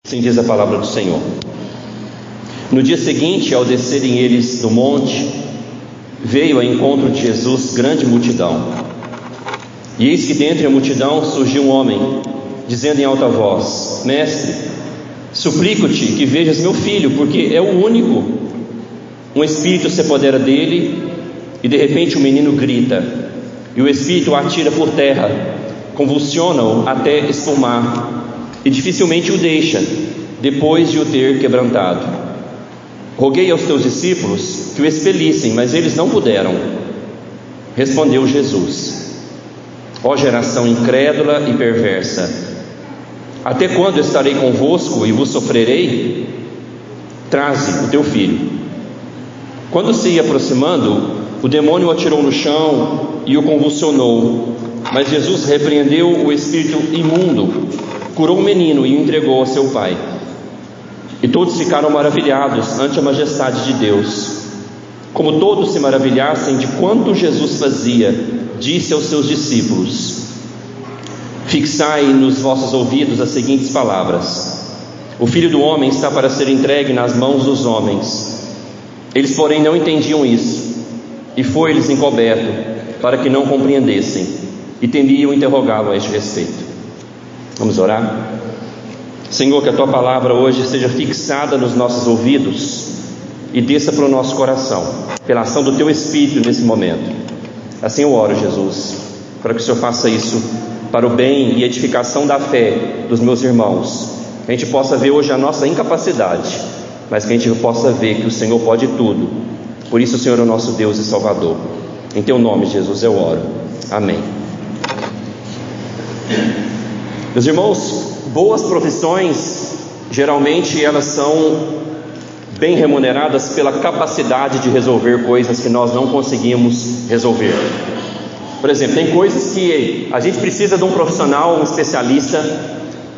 Assim diz a palavra do Senhor. No dia seguinte, ao descerem eles do monte, veio ao encontro de Jesus grande multidão. E eis que dentre a multidão surgiu um homem, dizendo em alta voz: Mestre, suplico-te que vejas meu filho, porque é o único. Um espírito se apodera dele, e de repente o menino grita, e o espírito o atira por terra, convulsiona-o até espumar, e dificilmente o deixa, depois de o ter quebrantado. Roguei aos teus discípulos que o expelissem, mas eles não puderam. Respondeu Jesus: Ó geração incrédula e perversa, até quando estarei convosco e vos sofrerei? Traze o teu filho. Quando se ia aproximando, o demônio o atirou no chão e o convulsionou. Mas Jesus repreendeu o espírito imundo, curou o menino e o entregou a seu pai. E todos ficaram maravilhados ante a majestade de Deus. Como todos se maravilhassem de quanto Jesus fazia, disse aos seus discípulos: Fixai nos vossos ouvidos as seguintes palavras: O Filho do Homem está para ser entregue nas mãos dos homens. Eles, porém, não entendiam isso, e foi-lhes encoberto, para que não compreendessem, e temiam interrogá-lo a este respeito. Vamos orar? Senhor, que a Tua palavra hoje seja fixada nos nossos ouvidos e desça para o nosso coração, pela ação do Teu Espírito nesse momento. Assim eu oro, Jesus, para que o Senhor faça isso para o bem e edificação da fé dos meus irmãos. Que a gente possa ver hoje a nossa incapacidade, mas que a gente possa ver que o Senhor pode tudo. Por isso o Senhor é o nosso Deus e Salvador. Em Teu nome, Jesus, eu oro. Amém. Meus irmãos, boas profissões, geralmente elas são bem remuneradas pela capacidade de resolver coisas que nós não conseguimos resolver. Por exemplo, tem coisas que a gente precisa de um profissional, um especialista,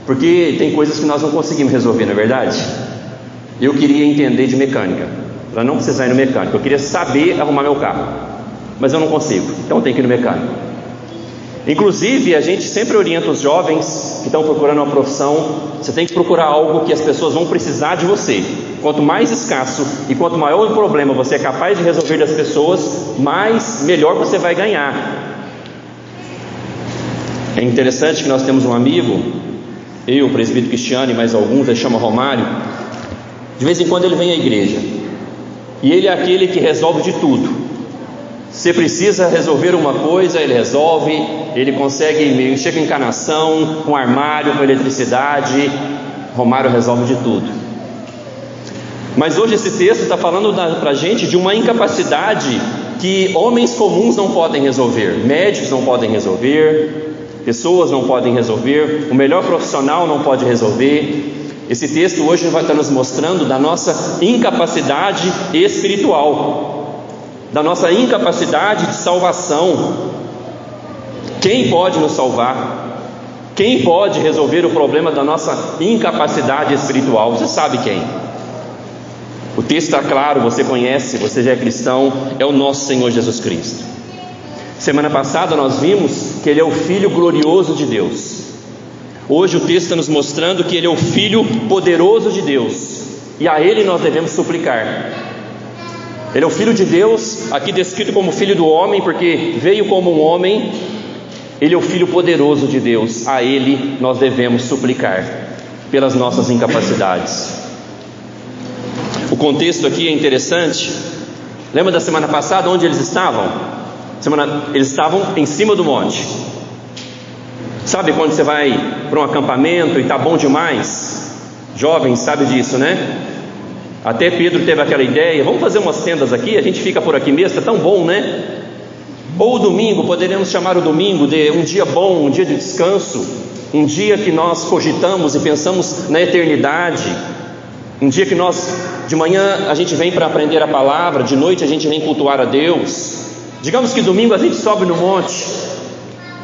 porque tem coisas que nós não conseguimos resolver, não é verdade? Eu queria entender de mecânica, para não precisar ir no mecânico. Eu queria saber arrumar meu carro, mas eu não consigo, então eu tenho que ir no mecânico. Inclusive, a gente sempre orienta os jovens que estão procurando uma profissão: você tem que procurar algo que as pessoas vão precisar de você. Quanto mais escasso e quanto maior o problema você é capaz de resolver das pessoas, melhor você vai ganhar. É interessante que nós temos um amigo, eu, o presbítero Cristiano e mais alguns, ele chama Romário. De vez em quando ele vem à igreja, e ele é aquele que resolve de tudo. Você precisa resolver uma coisa, ele resolve. Ele consegue mexer com encanação, com armário, com eletricidade. Romário resolve de tudo. Mas hoje esse texto está falando para a gente de uma incapacidade que homens comuns não podem resolver. Médicos não podem resolver, pessoas não podem resolver, o melhor profissional não pode resolver. Esse texto hoje vai estar nos mostrando da nossa incapacidade espiritual, da nossa incapacidade de salvação. Quem pode nos salvar? Quem pode resolver o problema da nossa incapacidade espiritual? Você sabe quem? O texto está claro, você conhece, você já é cristão, é o nosso Senhor Jesus Cristo. Semana passada nós vimos que Ele é o Filho glorioso de Deus. Hoje o texto está nos mostrando que Ele é o Filho poderoso de Deus, e a Ele nós devemos suplicar. Ele é o Filho de Deus, aqui descrito como Filho do homem, porque veio como um homem. Ele é o Filho poderoso de Deus, a Ele nós devemos suplicar pelas nossas incapacidades. O contexto aqui é interessante. Lembra da semana passada onde eles estavam? Eles estavam em cima do monte. Sabe quando você vai para um acampamento e está bom demais? Jovens sabem disso, né? Até Pedro teve aquela ideia: vamos fazer umas tendas aqui, a gente fica por aqui mesmo, é tão bom, né? Ou o domingo, poderíamos chamar o domingo de um dia bom, um dia de descanso, um dia que nós cogitamos e pensamos na eternidade, um dia que nós, de manhã a gente vem para aprender a palavra, de noite a gente vem cultuar a Deus. Digamos que domingo a gente sobe no monte,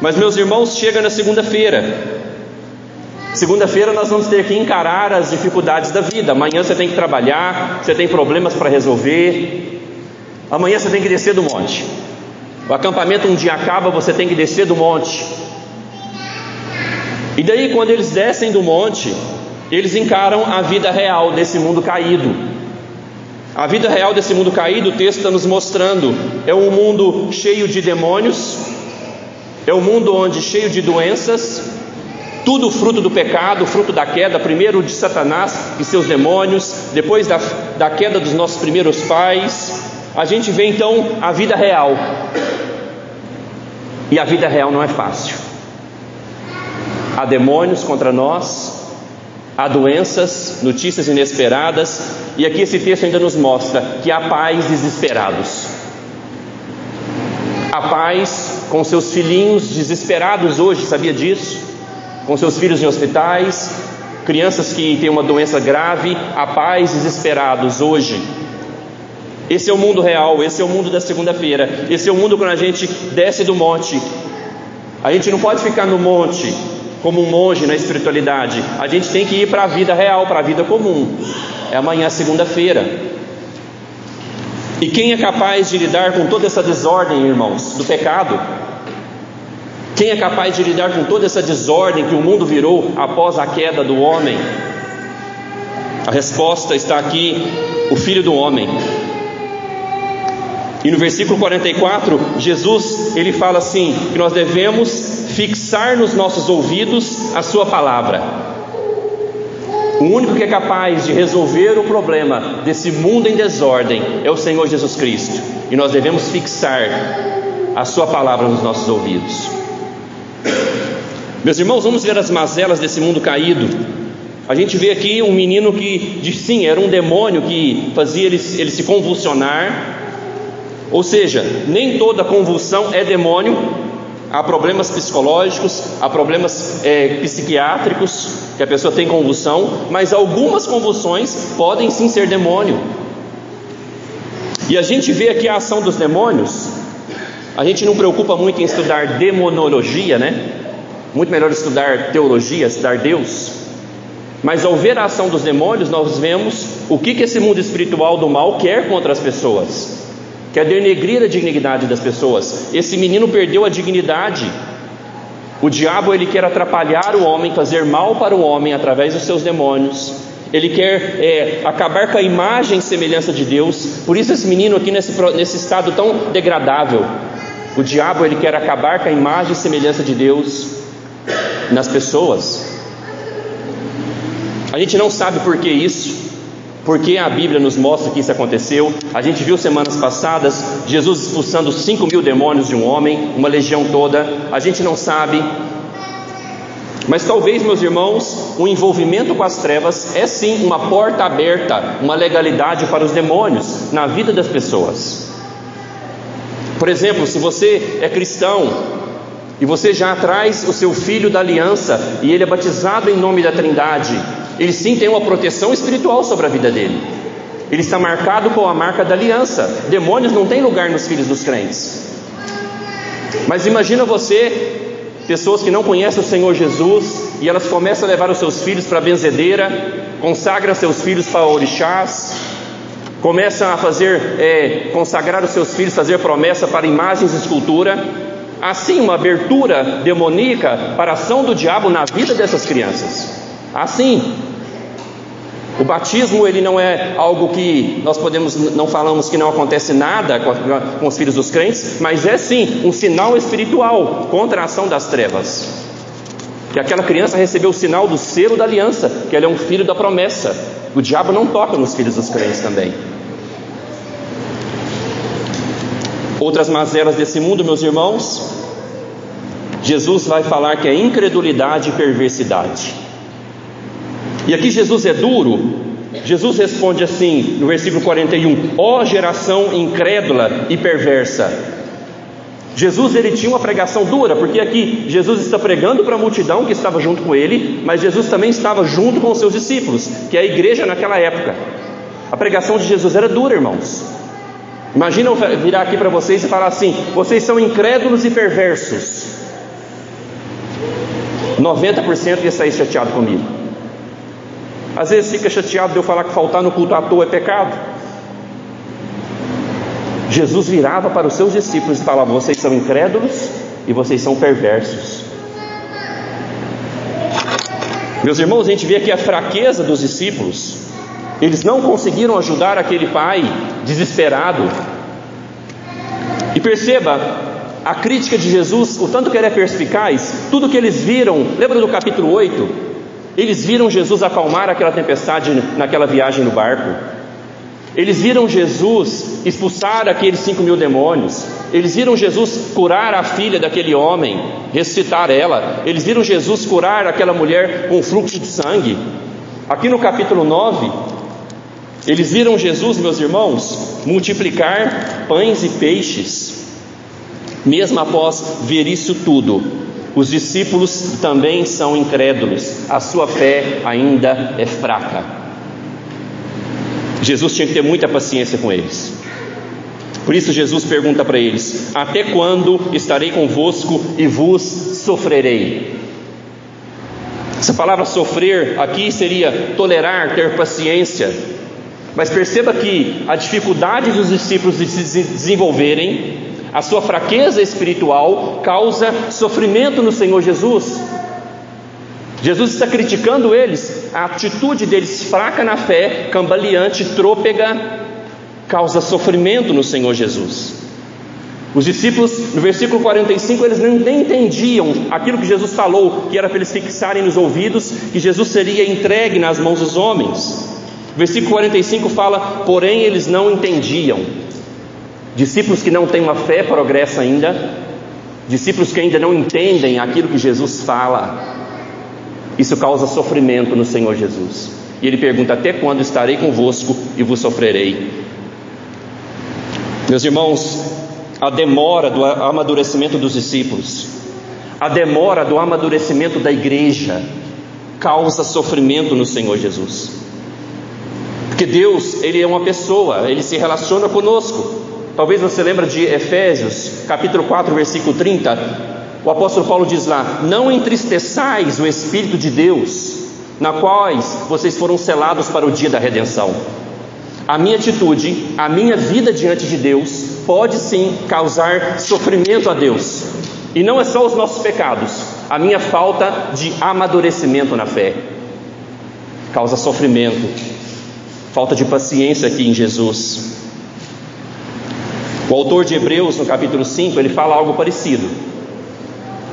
mas meus irmãos, chega na segunda-feira. Segunda-feira nós vamos ter que encarar as dificuldades da vida. Amanhã você tem que trabalhar, você tem problemas para resolver. Amanhã você tem que descer do monte. O acampamento um dia acaba, você tem que descer do monte. E daí quando eles descem do monte, eles encaram a vida real desse mundo caído. A vida real desse mundo caído, o texto está nos mostrando, é um mundo cheio de demônios, é um mundo onde cheio de doenças, tudo fruto do pecado, fruto da queda, primeiro de Satanás e seus demônios, depois da queda dos nossos primeiros pais. A gente vê então a vida real, e a vida real não é fácil. Há demônios contra nós, há doenças, notícias inesperadas, e aqui esse texto ainda nos mostra que há pais desesperados. Há pais com seus filhinhos desesperados hoje, sabia disso? Com seus filhos em hospitais, crianças que têm uma doença grave, há pais desesperados hoje. Esse é o mundo real, esse é o mundo da segunda-feira, esse é o mundo quando a gente desce do monte. A gente não pode ficar no monte como um monge na espiritualidade, a gente tem que ir para a vida real, para a vida comum. É amanhã, segunda-feira. E quem é capaz de lidar com toda essa desordem, irmãos, do pecado? Quem é capaz de lidar com toda essa desordem que o mundo virou após a queda do homem? A resposta está aqui, o Filho do Homem. E no versículo 44, Jesus, ele fala assim, que nós devemos fixar nos nossos ouvidos a sua palavra. O único que é capaz de resolver o problema desse mundo em desordem é o Senhor Jesus Cristo. E nós devemos fixar a sua palavra nos nossos ouvidos. Meus irmãos, vamos ver as mazelas desse mundo caído. A gente vê aqui um menino que, sim, era um demônio que fazia ele se convulsionar. Ou seja, nem toda convulsão é demônio. Há problemas psicológicos, há problemas psiquiátricos, que a pessoa tem convulsão, mas algumas convulsões podem sim ser demônio. E a gente vê aqui a ação dos demônios. A gente não preocupa muito em estudar demonologia, né? Muito melhor estudar teologia, estudar Deus. Mas ao ver a ação dos demônios, nós vemos o que esse mundo espiritual do mal quer contra as pessoas. Quer denegrir a dignidade das pessoas. Esse menino perdeu a dignidade. O diabo, ele quer atrapalhar o homem, fazer mal para o homem através dos seus demônios. Ele quer acabar com a imagem e semelhança de Deus. Por isso esse menino aqui nesse estado tão degradável. O diabo, ele quer acabar com a imagem e semelhança de Deus nas pessoas. A gente não sabe por que isso, porque a Bíblia nos mostra que isso aconteceu. A gente viu semanas passadas Jesus expulsando 5.000 demônios de um homem, uma legião toda. A gente não sabe, mas talvez, meus irmãos, o envolvimento com as trevas é sim uma porta aberta, uma legalidade para os demônios na vida das pessoas. Por exemplo, se você é cristão e você já traz o seu filho da aliança e ele é batizado em nome da Trindade, ele sim tem uma proteção espiritual sobre a vida dele. Ele está marcado com a marca da aliança. Demônios não têm lugar nos filhos dos crentes. Mas imagina você, pessoas que não conhecem o Senhor Jesus, e elas começam a levar os seus filhos para a benzedeira, consagram seus filhos para orixás, começam a consagrar os seus filhos, fazer promessa para imagens de escultura. Assim, uma abertura demoníaca para a ação do diabo na vida dessas crianças. Assim, o batismo, ele não é algo que nós não falamos que não acontece nada com os filhos dos crentes, mas é sim um sinal espiritual contra a ação das trevas. Que aquela criança recebeu o sinal do selo da aliança, que ele é um filho da promessa. O diabo não toca nos filhos dos crentes também. Outras mazelas desse mundo, meus irmãos, Jesus vai falar que é incredulidade e perversidade. E aqui Jesus é duro. Jesus responde assim no versículo 41: ó geração incrédula e perversa. Jesus, ele tinha uma pregação dura, porque aqui Jesus está pregando para a multidão que estava junto com ele, mas Jesus também estava junto com os seus discípulos, que é a igreja naquela época. A pregação de Jesus era dura, irmãos. Imagina eu virar aqui para vocês e falar assim: vocês são incrédulos e perversos. 90% ia sair chateado comigo. Às vezes fica chateado de eu falar que faltar no culto à toa é pecado. Jesus virava para os seus discípulos e falava: vocês são incrédulos e vocês são perversos. Meus irmãos, a gente vê aqui a fraqueza dos discípulos. Eles não conseguiram ajudar aquele pai desesperado. E perceba a crítica de Jesus, o tanto que ele é perspicaz. Tudo que eles viram, lembra do capítulo 8? Eles viram Jesus acalmar aquela tempestade naquela viagem no barco. Eles viram Jesus expulsar aqueles 5.000 demônios. Eles viram Jesus curar a filha daquele homem, ressuscitar ela. Eles viram Jesus curar aquela mulher com fluxo de sangue. Aqui no capítulo 9, eles viram Jesus, meus irmãos, multiplicar pães e peixes. Mesmo após ver isso tudo, os discípulos também são incrédulos. A sua fé ainda é fraca. Jesus tinha que ter muita paciência com eles. Por isso Jesus pergunta para eles: até quando estarei convosco e vos sofrerei? Essa palavra sofrer aqui seria tolerar, ter paciência. Mas perceba que a dificuldade dos discípulos de se desenvolverem, a sua fraqueza espiritual, causa sofrimento no Senhor Jesus. Jesus está criticando eles. A atitude deles fraca na fé, cambaleante, trôpega, causa sofrimento no Senhor Jesus. Os discípulos, no versículo 45, eles nem entendiam aquilo que Jesus falou, que era para eles fixarem nos ouvidos, que Jesus seria entregue nas mãos dos homens. Versículo 45 fala: porém eles não entendiam. Discípulos que não têm uma fé progressa ainda, discípulos que ainda não entendem aquilo que Jesus fala. Isso causa sofrimento no Senhor Jesus. E ele pergunta: até quando estarei convosco e vos sofrerei? Meus irmãos, a demora do amadurecimento dos discípulos, a demora do amadurecimento da igreja, causa sofrimento no Senhor Jesus. Porque Deus, Ele é uma pessoa, Ele se relaciona conosco. Talvez você lembre de Efésios, capítulo 4, versículo 30. O apóstolo Paulo diz lá: não entristeçais o Espírito de Deus, na quais vocês foram selados para o dia da redenção. A minha atitude, a minha vida diante de Deus, pode sim causar sofrimento a Deus. E não é só os nossos pecados, a minha falta de amadurecimento na fé causa sofrimento, falta de paciência aqui em Jesus. O autor de Hebreus, no capítulo 5, ele fala algo parecido.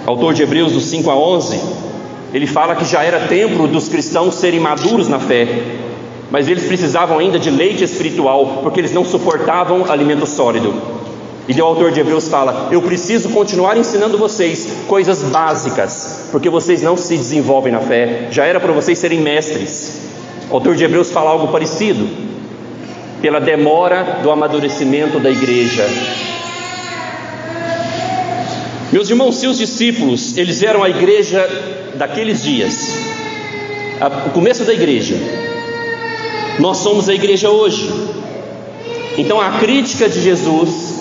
O autor de Hebreus, do 5 a 11, ele fala que já era tempo dos cristãos serem maduros na fé, mas eles precisavam ainda de leite espiritual, porque eles não suportavam alimento sólido. E o autor de Hebreus fala: eu preciso continuar ensinando vocês coisas básicas, porque vocês não se desenvolvem na fé. Já era para vocês serem mestres. O autor de Hebreus fala algo parecido, pela demora do amadurecimento da igreja. Meus irmãos, se os discípulos, eles eram a igreja daqueles dias, o começo da igreja, nós somos a igreja hoje. Então a crítica de Jesus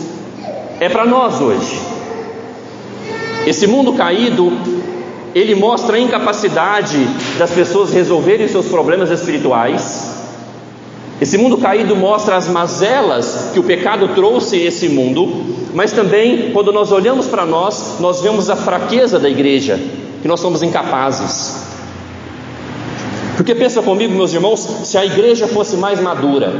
é para nós hoje. Esse mundo caído, ele mostra a incapacidade das pessoas resolverem seus problemas espirituais. Esse mundo caído mostra as mazelas que o pecado trouxe a esse mundo, mas também, quando nós olhamos para nós, nós vemos a fraqueza da igreja, que nós somos incapazes. Porque pensa comigo, meus irmãos, se a igreja fosse mais madura,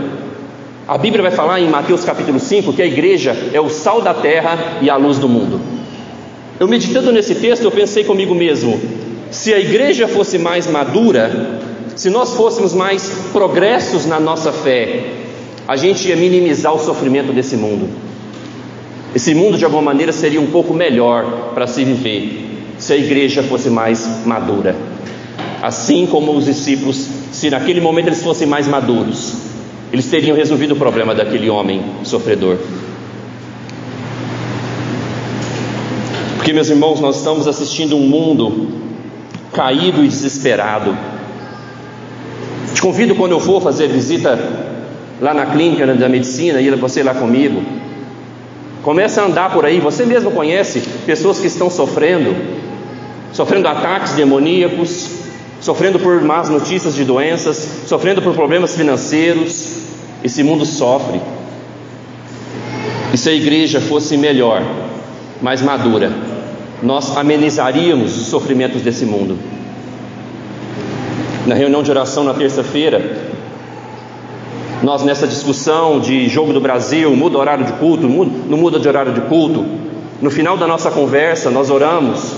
a Bíblia vai falar em Mateus capítulo 5 que a igreja é o sal da terra e a luz do mundo. Eu meditando nesse texto, eu pensei comigo mesmo: se a igreja fosse mais madura, se nós fôssemos mais progressos na nossa fé, a gente ia minimizar o sofrimento desse mundo. Esse mundo de alguma maneira seria um pouco melhor para se viver, se a igreja fosse mais madura. Assim como os discípulos, se naquele momento eles fossem mais maduros, eles teriam resolvido o problema daquele homem sofredor. Porque, meus irmãos, nós estamos assistindo um mundo caído e desesperado. Te convido, quando eu for fazer visita lá na clínica da medicina, e você lá comigo, comece a andar por aí. Você mesmo conhece pessoas que estão sofrendo ataques demoníacos, sofrendo por más notícias de doenças, sofrendo por problemas financeiros. Esse mundo sofre. E se a igreja fosse melhor, mais madura, nós amenizaríamos os sofrimentos desse mundo. Na reunião de oração na terça-feira, nós nessa discussão de jogo do Brasil, muda o horário de culto, não muda de horário de culto, no final da nossa conversa nós oramos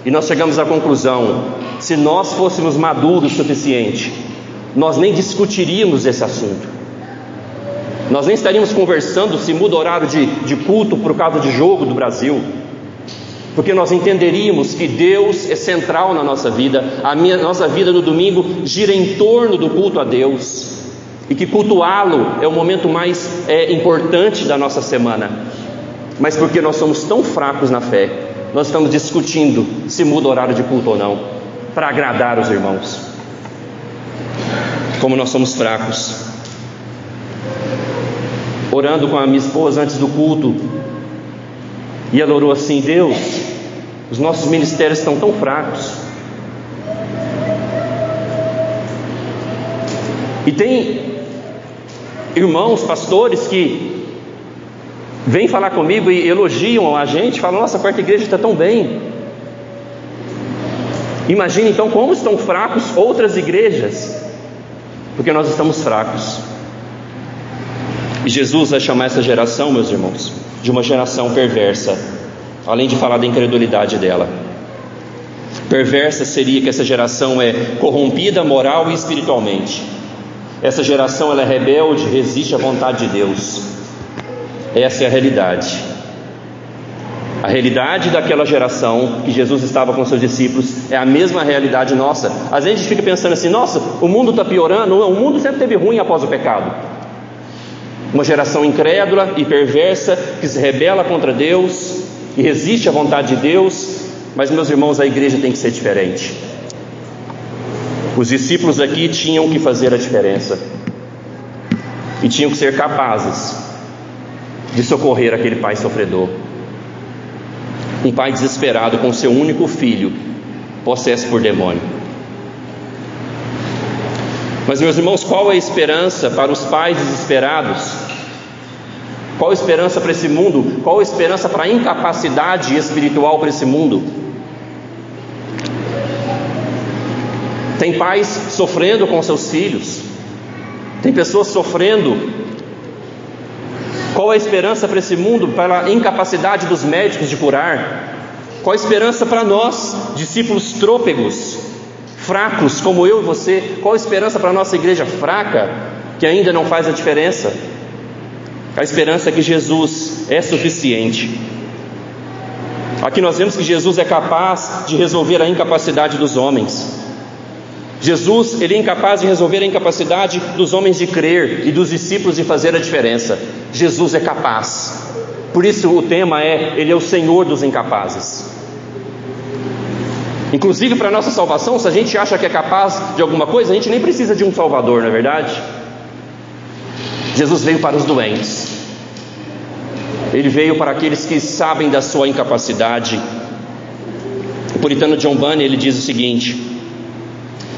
e nós chegamos à conclusão: se nós fôssemos maduros o suficiente, nós nem discutiríamos esse assunto, nós nem estaríamos conversando se muda o horário de culto por causa de jogo do Brasil, porque nós entenderíamos que Deus é central na nossa vida, nossa vida no domingo gira em torno do culto a Deus, e que cultuá-lo é o momento mais importante da nossa semana. Mas porque nós somos tão fracos na fé, nós estamos discutindo se muda o horário de culto ou não, para agradar os irmãos. Como nós somos fracos. Orando com a minha esposa antes do culto, e ela orou assim: Deus, os nossos ministérios estão tão fracos. E tem irmãos, pastores que vêm falar comigo e elogiam a gente, falam: nossa, a quarta igreja está tão bem. Imagine então como estão fracos outras igrejas, porque nós estamos fracos. E Jesus vai chamar essa geração, meus irmãos, de uma geração perversa, além de falar da incredulidade dela. Perversa seria que essa geração é corrompida moral e espiritualmente. Essa geração ela é rebelde, resiste à vontade de Deus. Essa é a realidade. A realidade daquela geração que Jesus estava com seus discípulos é a mesma realidade nossa. Às vezes a gente fica pensando assim: nossa, o mundo está piorando. Não, o mundo sempre teve ruim após o pecado. Uma geração incrédula e perversa que se rebela contra Deus e resiste à vontade de Deus. Mas, meus irmãos, a igreja tem que ser diferente. Os discípulos aqui tinham que fazer a diferença e tinham que ser capazes de socorrer aquele pai sofredor, um pai desesperado com seu único filho possesso por demônio. Mas, meus irmãos, qual é a esperança para os pais desesperados? Qual a esperança para esse mundo? Qual a esperança para a incapacidade espiritual para esse mundo? Tem pais sofrendo com seus filhos, tem pessoas sofrendo. Qual a esperança para esse mundo, para a incapacidade dos médicos de curar? Qual a esperança para nós, discípulos trôpegos, fracos como eu e você? Qual a esperança para a nossa igreja fraca, que ainda não faz a diferença? A esperança é que Jesus é suficiente. Aqui nós vemos que Jesus é capaz de resolver a incapacidade dos homens. Jesus, ele é incapaz de resolver a incapacidade dos homens de crer e dos discípulos de fazer a diferença. Jesus é capaz. Por isso o tema é: Ele é o Senhor dos incapazes. Inclusive para a nossa salvação, se a gente acha que é capaz de alguma coisa, a gente nem precisa de um Salvador, não é verdade? Jesus veio para os doentes. Ele veio para aqueles que sabem da sua incapacidade. O puritano John Bunyan, ele diz o seguinte: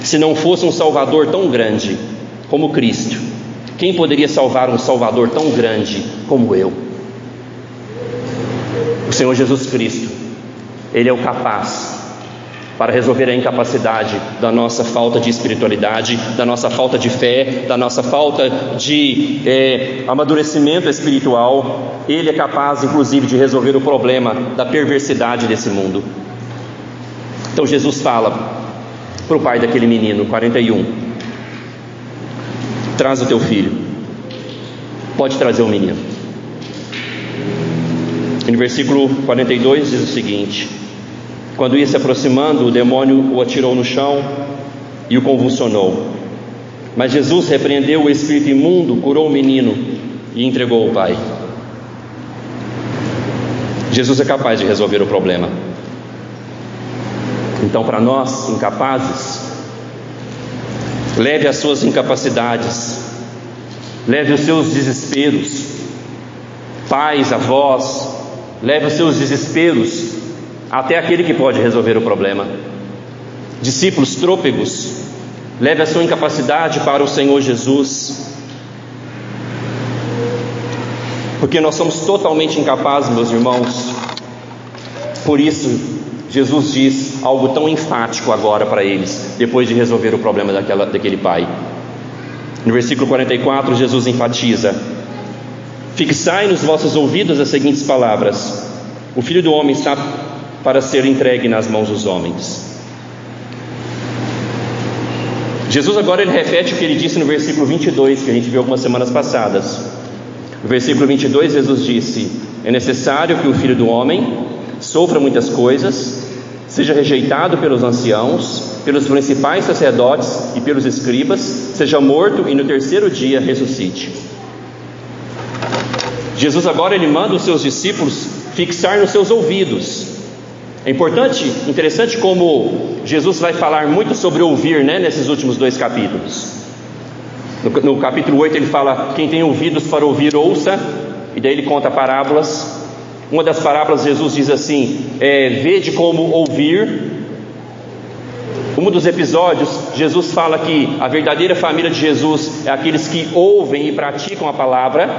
se não fosse um Salvador tão grande como Cristo, quem poderia salvar um Salvador tão grande como eu? O Senhor Jesus Cristo, Ele é o capaz para resolver a incapacidade da nossa falta de espiritualidade, da nossa falta de fé, da nossa falta de amadurecimento espiritual. Ele é capaz, inclusive, de resolver o problema da perversidade desse mundo. Então Jesus fala para o pai daquele menino, 41: traz o teu filho. Pode trazer o menino. E no versículo 42 diz o seguinte: quando ia se aproximando, o demônio o atirou no chão e o convulsionou. Mas Jesus repreendeu o espírito imundo, curou o menino e entregou ao pai. Jesus é capaz de resolver o problema. Então, para nós incapazes, leve as suas incapacidades, leve os seus desesperos. Pais, avós, leve os seus desesperos até aquele que pode resolver o problema. Discípulos trôpegos, leve a sua incapacidade para o Senhor Jesus, porque nós somos totalmente incapazes, meus irmãos. Por isso Jesus diz algo tão enfático agora para eles, depois de resolver o problema daquele pai. No versículo 44, Jesus enfatiza: fixai nos vossos ouvidos as seguintes palavras: o Filho do Homem está para ser entregue nas mãos dos homens. Jesus agora ele repete o que ele disse no versículo 22, que a gente viu algumas semanas passadas. No versículo 22, Jesus disse: é necessário que o Filho do Homem sofra muitas coisas, seja rejeitado pelos anciãos, pelos principais sacerdotes e pelos escribas, seja morto e no terceiro dia ressuscite. Jesus agora ele manda os seus discípulos fixar nos seus ouvidos. É interessante como Jesus vai falar muito sobre ouvir, nesses últimos 2 capítulos. No capítulo 8 ele fala: quem tem ouvidos para ouvir, ouça. E daí ele conta parábolas. Uma das parábolas Jesus diz assim: vede como ouvir. Um dos episódios, Jesus fala que a verdadeira família de Jesus é aqueles que ouvem e praticam a palavra.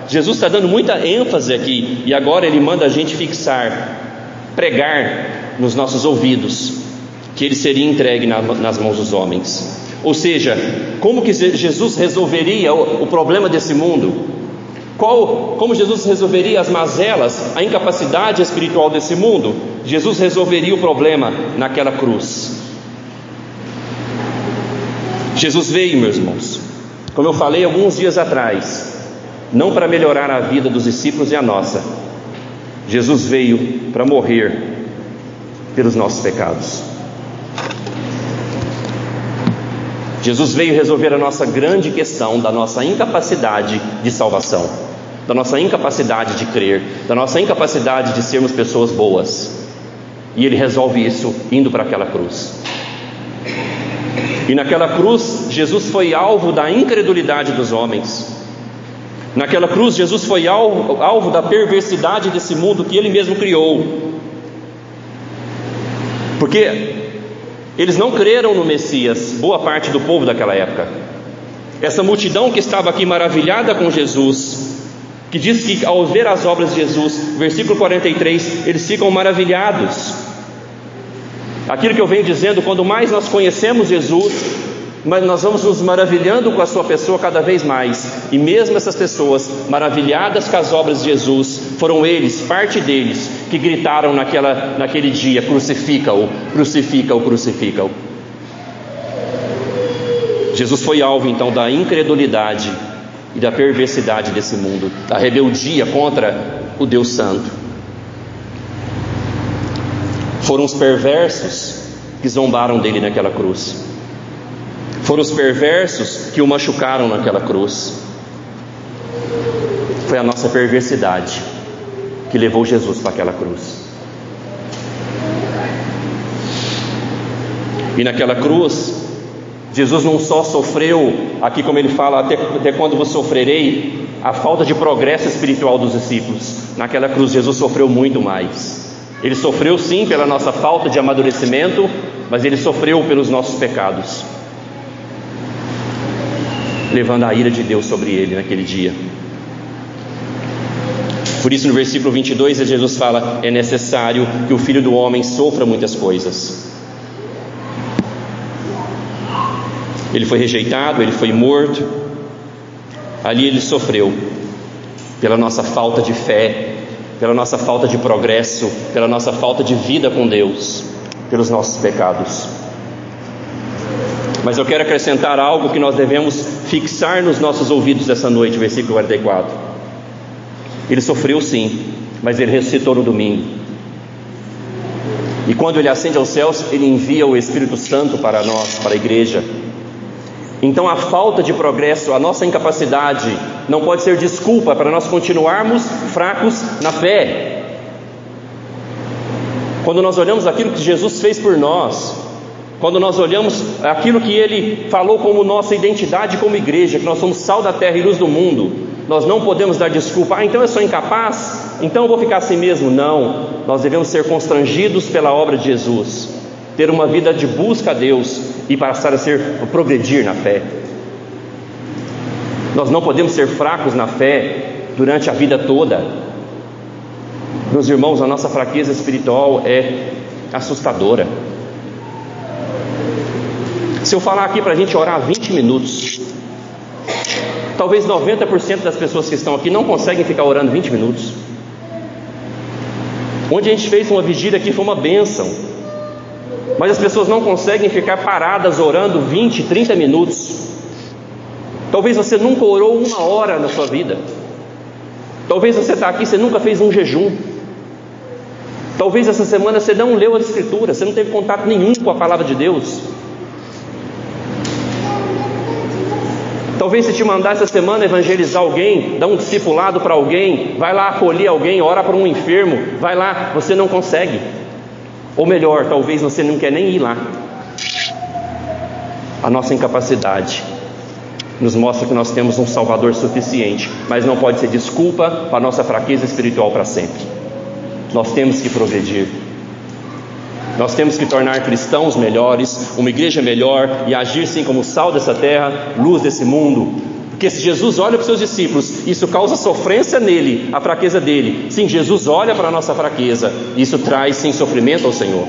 Jesus está dando muita ênfase aqui, e agora ele manda a gente fixar, pregar nos nossos ouvidos, que ele seria entregue nas mãos dos homens. Ou seja, como que Jesus resolveria o problema desse mundo? Como Jesus resolveria as mazelas, a incapacidade espiritual desse mundo? Jesus resolveria o problema naquela cruz. Jesus veio, meus irmãos, como eu falei alguns dias atrás, não para melhorar a vida dos discípulos e a nossa. Jesus veio para morrer pelos nossos pecados. Jesus veio resolver a nossa grande questão da nossa incapacidade de salvação, da nossa incapacidade de crer, da nossa incapacidade de sermos pessoas boas. E Ele resolve isso indo para aquela cruz. E naquela cruz, Jesus foi alvo da incredulidade dos homens. Naquela cruz, Jesus foi alvo da perversidade desse mundo que Ele mesmo criou. Porque eles não creram no Messias, boa parte do povo daquela época. Essa multidão que estava aqui maravilhada com Jesus, que diz que ao ver as obras de Jesus, versículo 43, eles ficam maravilhados. Aquilo que eu venho dizendo, quando mais nós conhecemos Jesus, mas nós vamos nos maravilhando com a sua pessoa cada vez mais. E mesmo essas pessoas maravilhadas com as obras de Jesus, foram eles, parte deles, que gritaram naquele dia: crucifica-o, crucifica-o, crucifica-o. Jesus foi alvo então da incredulidade e da perversidade desse mundo, da rebeldia contra o Deus Santo. Foram os perversos que zombaram dele naquela cruz. Foram os perversos que o machucaram naquela cruz. Foi a nossa perversidade que levou Jesus para aquela cruz. E naquela cruz, Jesus não só sofreu, aqui como ele fala, até quando vos sofrerei, a falta de progresso espiritual dos discípulos. Naquela cruz Jesus sofreu muito mais. Ele sofreu sim pela nossa falta de amadurecimento, mas ele sofreu pelos nossos pecados, levando a ira de Deus sobre ele naquele dia. Por isso no versículo 22 Jesus fala: é necessário que o Filho do Homem sofra muitas coisas. Ele foi rejeitado, ele foi morto, ali ele sofreu pela nossa falta de fé, pela nossa falta de progresso, pela nossa falta de vida com Deus, pelos nossos pecados. Mas eu quero acrescentar algo que nós devemos fixar nos nossos ouvidos essa noite, versículo 44. Ele sofreu sim, mas ele ressuscitou no domingo. E quando ele ascende aos céus, ele envia o Espírito Santo para nós, para a igreja. Então a falta de progresso, a nossa incapacidade, não pode ser desculpa para nós continuarmos fracos na fé. Quando nós olhamos aquilo que Jesus fez por nós, quando nós olhamos aquilo que Ele falou como nossa identidade como igreja, que nós somos sal da terra e luz do mundo, nós não podemos dar desculpa: então eu sou incapaz, então eu vou ficar assim mesmo. Não, nós devemos ser constrangidos pela obra de Jesus, ter uma vida de busca a Deus e passar a progredir na fé. Nós não podemos ser fracos na fé durante a vida toda. Meus irmãos, a nossa fraqueza espiritual é assustadora. Se eu falar aqui para a gente orar 20 minutos, talvez 90% das pessoas que estão aqui não conseguem ficar orando 20 minutos. Onde a gente fez uma vigília aqui foi uma bênção, mas as pessoas não conseguem ficar paradas orando 20, 30 minutos. Talvez você nunca orou 1 hora na sua vida. Talvez você está aqui, você nunca fez um jejum. Talvez essa semana você não leu as Escrituras, você não teve contato nenhum com a palavra de Deus. Talvez se te mandar essa semana evangelizar alguém, dar um discipulado para alguém, vai lá acolher alguém, ora para um enfermo, vai lá, você não consegue. Ou melhor, talvez você não quer nem ir lá. A nossa incapacidade nos mostra que nós temos um Salvador suficiente, mas não pode ser desculpa para a nossa fraqueza espiritual para sempre. Nós temos que progredir. Nós temos que tornar cristãos melhores, uma igreja melhor e agir sim como sal dessa terra, luz desse mundo. Porque se Jesus olha para os seus discípulos, isso causa sofrência nele, a fraqueza dele. Sim, Jesus olha para a nossa fraqueza, isso traz sim sofrimento ao Senhor.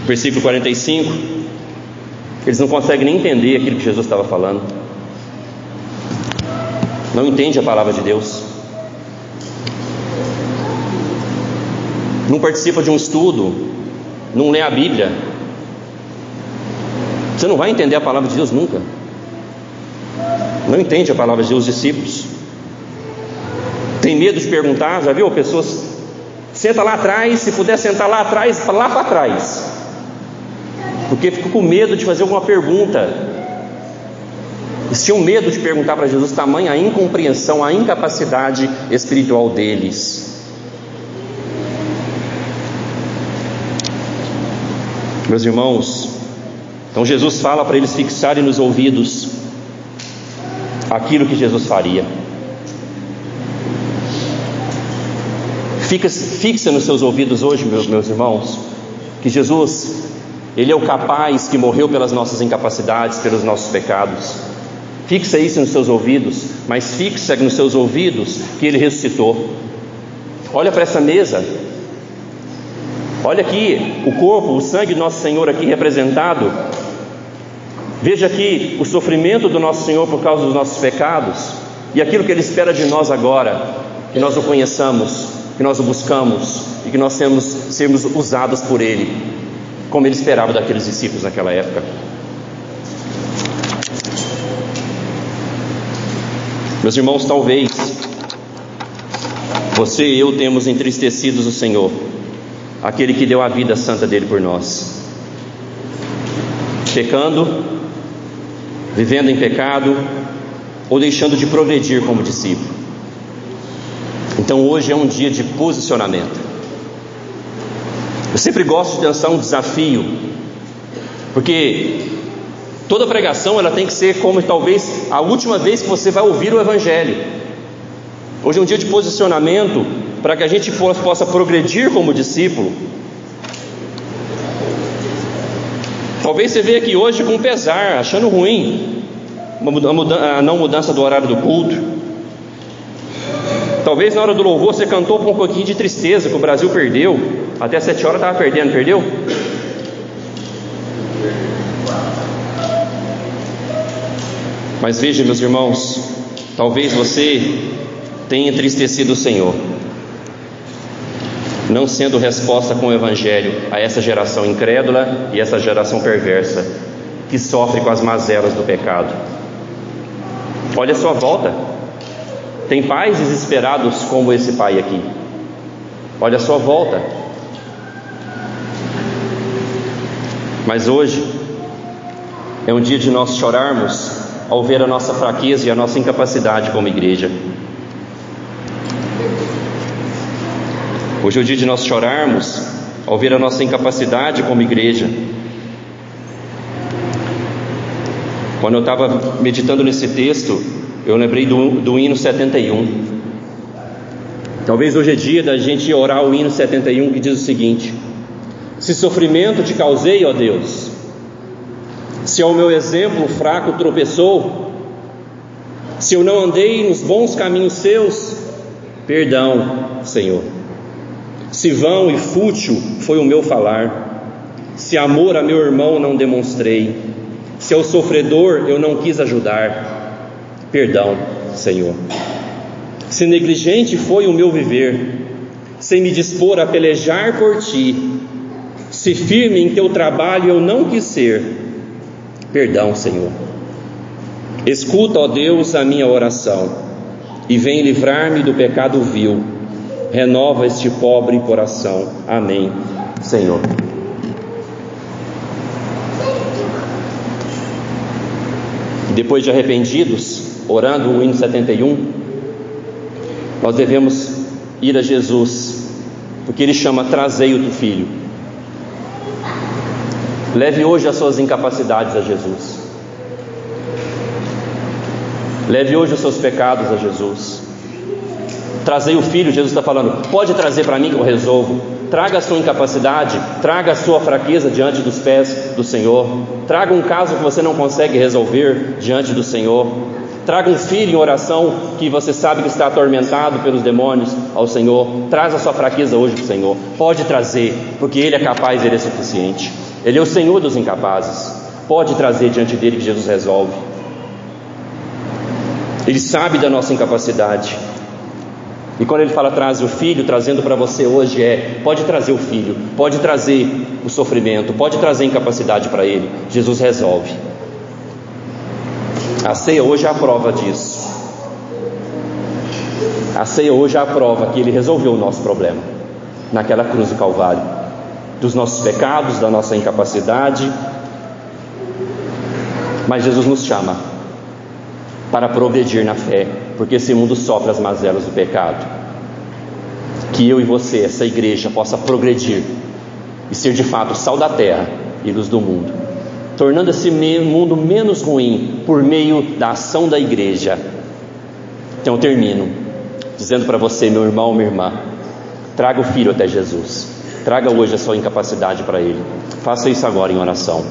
Versículo 45, eles não conseguem nem entender aquilo que Jesus estava falando. Não entende a palavra de Deus. Não participa de um estudo, não lê a Bíblia. Você não vai entender a palavra de Deus nunca. Não entende a palavra de Deus, os discípulos. Tem medo de perguntar, já viu? Pessoas, senta lá atrás, se puder sentar lá atrás, lá para trás. Porque ficou com medo de fazer alguma pergunta. Eles tinham medo de perguntar para Jesus, tamanha a incompreensão, a incapacidade espiritual deles. Meus irmãos, então Jesus fala para eles fixarem nos ouvidos aquilo que Jesus faria. Fixa nos seus ouvidos hoje, meus irmãos, que Jesus, Ele é o capaz que morreu pelas nossas incapacidades, pelos nossos pecados. Fixa isso nos seus ouvidos, mas fixa nos seus ouvidos que Ele ressuscitou. Olha para essa mesa. Olha aqui o corpo, o sangue do nosso Senhor aqui representado. Veja aqui o sofrimento do nosso Senhor por causa dos nossos pecados e aquilo que Ele espera de nós agora, que nós o conheçamos, que nós o buscamos e que nós sermos usados por Ele, como Ele esperava daqueles discípulos naquela época. Meus irmãos, talvez você e eu temos entristecidos o Senhor, aquele que deu a vida santa dele por nós, pecando, vivendo em pecado ou deixando de progredir como discípulo. Então hoje é um dia de posicionamento. Eu sempre gosto de lançar um desafio, porque toda pregação ela tem que ser como talvez a última vez que você vai ouvir o Evangelho. Hoje é um dia de posicionamento para que a gente possa progredir como discípulo. Talvez você veja aqui hoje com pesar, achando ruim a não mudança do horário do culto. Talvez na hora do louvor você cantou com um pouquinho de tristeza que o Brasil perdeu. Até 7 horas estava perdendo, perdeu? Mas veja, meus irmãos, talvez você tenha entristecido o Senhor, não sendo resposta com o Evangelho a essa geração incrédula e essa geração perversa que sofre com as mazelas do pecado. Olha a sua volta, tem pais desesperados como esse pai aqui. Olha a sua volta. Mas hoje é um dia de nós chorarmos ao ver a nossa fraqueza e a nossa incapacidade como igreja. Hoje é o dia de nós chorarmos ao ver a nossa incapacidade como igreja. Quando eu estava meditando nesse texto, eu lembrei do hino 71. Talvez hoje é dia da gente orar o hino 71, que diz o seguinte: se sofrimento te causei, ó Deus, se ao meu exemplo fraco tropeçou, se eu não andei nos bons caminhos seus, Perdão, Senhor. Se vão e fútil foi o meu falar, se amor a meu irmão não demonstrei, se ao sofredor eu não quis ajudar. Perdão, Senhor. Se negligente foi o meu viver, sem me dispor a pelejar por ti, se firme em teu trabalho eu não quis ser. Perdão, Senhor. Escuta, ó Deus, a minha oração e vem livrar-me do pecado vil. Renova este pobre coração. Amém, Senhor. Depois de arrependidos, orando o hino 71, nós devemos ir a Jesus, porque Ele chama: trazei o teu filho. Leve hoje as suas incapacidades a Jesus. Leve hoje os seus pecados a Jesus. Trazei o filho, Jesus está falando, pode trazer para mim que eu resolvo. Traga a sua incapacidade, traga a sua fraqueza diante dos pés do Senhor. Traga um caso que você não consegue resolver diante do Senhor. Traga um filho em oração que você sabe que está atormentado pelos demônios ao Senhor. Traz a sua fraqueza hoje para o Senhor. Pode trazer, porque Ele é capaz, Ele é suficiente. Ele é o Senhor dos incapazes. Pode trazer diante dEle que Jesus resolve. Ele sabe da nossa incapacidade. E quando Ele fala traz o filho, trazendo para você hoje pode trazer o filho, pode trazer o sofrimento, pode trazer a incapacidade para Ele. Jesus resolve. A ceia hoje é a prova disso. A ceia hoje é a prova que Ele resolveu o nosso problema naquela cruz do Calvário, dos nossos pecados, da nossa incapacidade. Mas Jesus nos chama para progredir na fé, porque esse mundo sofre as mazelas do pecado. Que eu e você, essa igreja, possa progredir e ser de fato sal da terra e luz do mundo, tornando esse mundo menos ruim por meio da ação da igreja. Então eu termino dizendo para você, meu irmão, minha irmã, traga o filho até Jesus. Traga hoje a sua incapacidade para Ele. Faça isso agora em oração.